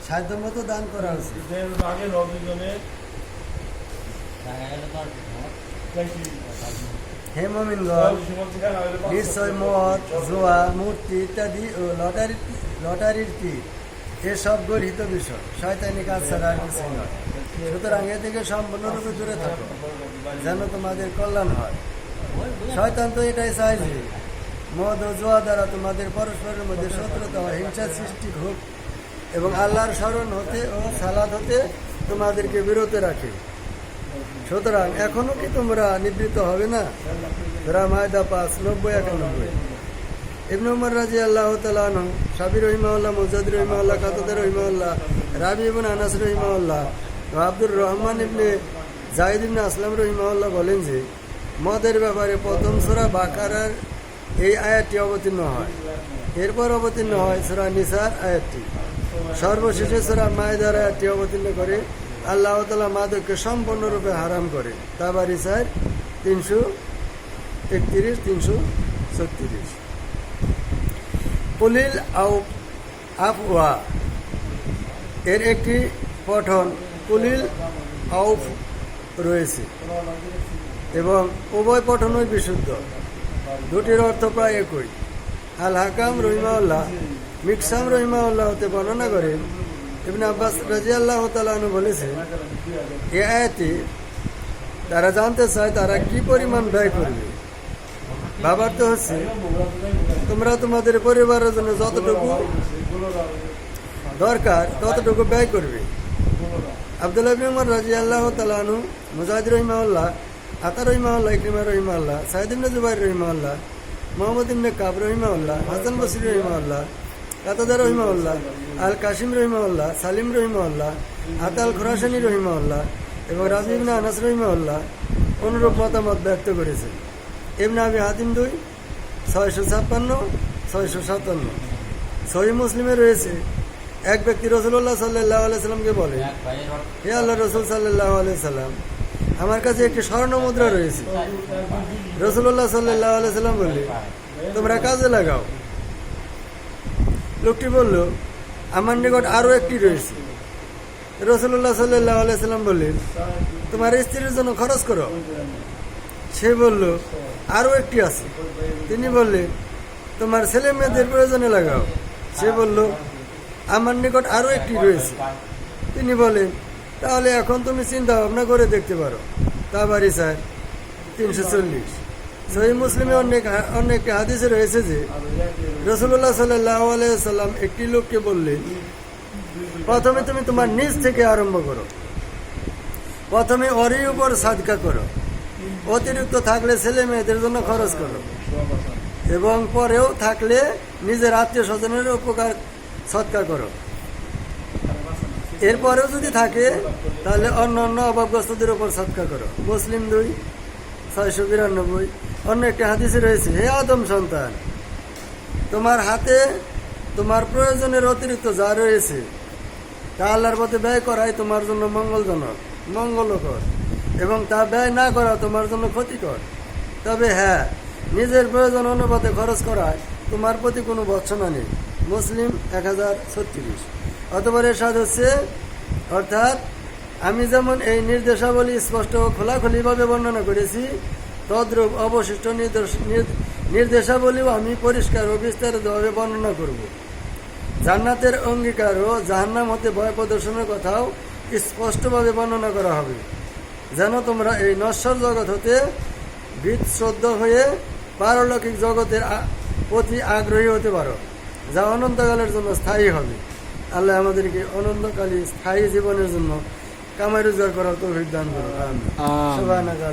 সাধ্য মতো দান করা উচিত। হে মুমিনগণ, নিশ্চয় মদ, জুয়া, মূর্তি ইত্যাদি ও লটারির তীর এসব গর্হিত বিষয়, শয়তানি কাজ ছাড়া আর কিছু নয়। সুতরাং এ থেকে সম্পূর্ণরূপে দূরে থাকো, যেন তোমাদের কল্যাণ হয়। শয়তান তো এটাই চায় যে মদ ও জুয়া দ্বারা তোমাদের পরস্পরের মধ্যে শত্রুতা ও হিংসার সৃষ্টি হোক এবং আল্লাহর স্মরণ হতে ও সালাত হতে তোমাদেরকে বিরত রাখে। সুতরাং এখনো কি তোমরা নিবৃত্ত হবে না? সূরা মায়দা 5:90-91। ইবনে উমর রাদিয়াল্লাহু তাআলা আনহু, সাবির রহিমাহুল্লাহ, মুজাদ্দিদ রহিমাহুল্লাহ, কাতাদা রহিমাহুল্লাহ, রাবি ইবনে আনাস রহিমাহুল্লাহ ও আব্দুর রহমান ইবনে যায়েদ ইবনে আসলাম রহিমাহুল্লাহ বলেন যে মদের ব্যাপারে প্রথম সূরা বাকারার এই আয়াতটি অবতীর্ণ হয়, এরপর অবতীর্ণ হয় সূরা নিসার আয়াতটি, সর্বশেষে সূরা মায়দার আয়াতটি অবতীর্ণ করে আল্লাহ তাআলা মাদককে সম্পূর্ণরূপে হারাম করে। তাবারী 331-336। কুলিল আফওয়া এর একটি পঠন কুলিল আউফ রয়েছে এবং উভয় পঠনই বিশুদ্ধ, দুটির অর্থ প্রায় একই। আল হাকাম রহিমাহুল্লাহ মিকসাম রহিমাহুল্লাহ হতে বর্ণনা করেন, ইবনে আব্বাস রাদিয়াল্লাহু তাআলা আনহু বলেছেন, এই আয়াতে তারা জানতে চায় তারা কি পরিমাণ ব্যয় করবে। ভাবার্থ হচ্ছে তোমরা তোমাদের পরিবারের জন্য যতটুকু দরকার ততটুকু ব্যয় করবে। আব্দুল্লাহ ইবনে উমর রাদিয়াল্লাহু তাআলা আনহু, মুজাহিদ রহিমাহুল্লাহ, আতা রহিমাহুল্লাহ, ইকরিমা রহিমাহুল্লাহ, সাঈদ ইবনে জুবাইর রহিমাহুল্লাহ, মুহাম্মদ ইবনে কাব রহিমাহুল্লাহ, হাসান বসরি রহিমাহুল্লাহ, কাতাদা রহিমাহুল্লাহ, আল কাসিম রহিমাহুল্লাহ, সালিম রহিমাহুল্লাহ, আতা আল খুরাসানী রহিমাহুল্লাহ এবং রাবি ইবনে আনাস রহিমাহুল্লাহ অনুরূপ মতামত ব্যক্ত করেছেন। ইবনে আবি হাতিম 2-656-657। সহিহ মুসলিমে রয়েছে, এক ব্যক্তি রাসূলুল্লাহ সাল্লাল্লাহু আলাইহি সাল্লামকে বলে, হে আল্লাহর রাসূল সাল্লাল্লাহু আলাইহি সাল্লাম, আমার কাছে একটি স্বর্ণ মুদ্রা রয়েছে। রাসূলুল্লাহ সাল্লাল্লাহু আলাইহি সাল্লাম বললেন, তোমরা কাজে লাগাও। লোকটি বলল, আমার নিকট আরো একটি রয়েছে। রাসূলুল্লাহ সাল্লাল্লাহু আলাইহি সাল্লাম বললেন, তোমার স্ত্রীর জন্য খরচ করো। সে বলল, আরো একটি আছে। তিনি বললেন, তোমার ছেলে মেয়েদের প্রয়োজনে লাগাও। সে বলল, আমার নিকট আরো একটি রয়েছে। তিনি বলেন, তাহলে এখন তুমি চিন্তা ভাবনা করে দেখতে পারো। তাবারী 340। সহিহ মুসলিমে অনেক হাদিসে রয়েছে যে রাসূলুল্লাহ সাল্লাল্লাহু আলাইহি সাল্লাম একটি লোককে বললেন, প্রথমে তুমি তোমার নিজ থেকে আরম্ভ করো, প্রথমে ওরই উপর সাদকা করো, অতিরিক্ত থাকলে ছেলে মেয়েদের জন্য খরচ করো এবং পরেও থাকলে নিজের আত্মীয় স্বজনের উপকার সৎকার করো। এরপরেও যদি থাকে তাহলে অন্য অভাবগ্রস্তদের উপর সৎকার করো। মুসলিম 2-692। অন্য একটি হাদিসে রয়েছে, হে আদম সন্তান, তোমার হাতে তোমার প্রয়োজনের অতিরিক্ত যা রয়েছে তা আল্লাহর পথে ব্যয় করাই তোমার জন্য মঙ্গলজনক, মঙ্গলকর, এবং তা ব্যয় না করা তোমার জন্য ক্ষতিকর। তবে হ্যাঁ, নিজের প্রয়োজন অনুপাতে খরচ করায় তোমার প্রতি কোনো ভর্ৎসনা নেই। মুসলিম 1036। অতঃপর এরশাদ হচ্ছে, অর্থাৎ আমি যেমন এই নির্দেশাবলী স্পষ্ট ও খোলাখুলিভাবে বর্ণনা করেছি, তদ্রূপ অবশিষ্ট নির্দেশাবলীও আমি পরিষ্কার ও বিস্তারিতভাবে বর্ণনা করব। জান্নাতের অঙ্গীকার ও জাহান্নাম হতে ভয় প্রদর্শনের কথাও স্পষ্টভাবে বর্ণনা করা হবে, যেন তোমরা এই নশ্বর জগৎ হতে বিচ্ছুদ্ধ হয়ে পারলৌকিক জগতের প্রতি আগ্রহী হতে পারো, যা অনন্তকালের জন্য স্থায়ী হবে। আল্লাহ আমাদেরকে অনন্তকালী স্থায়ী জীবনের জন্য কামাই রোজগার করার তৌফিক দান করুন। আমিন। সুবহানাল্লাহ।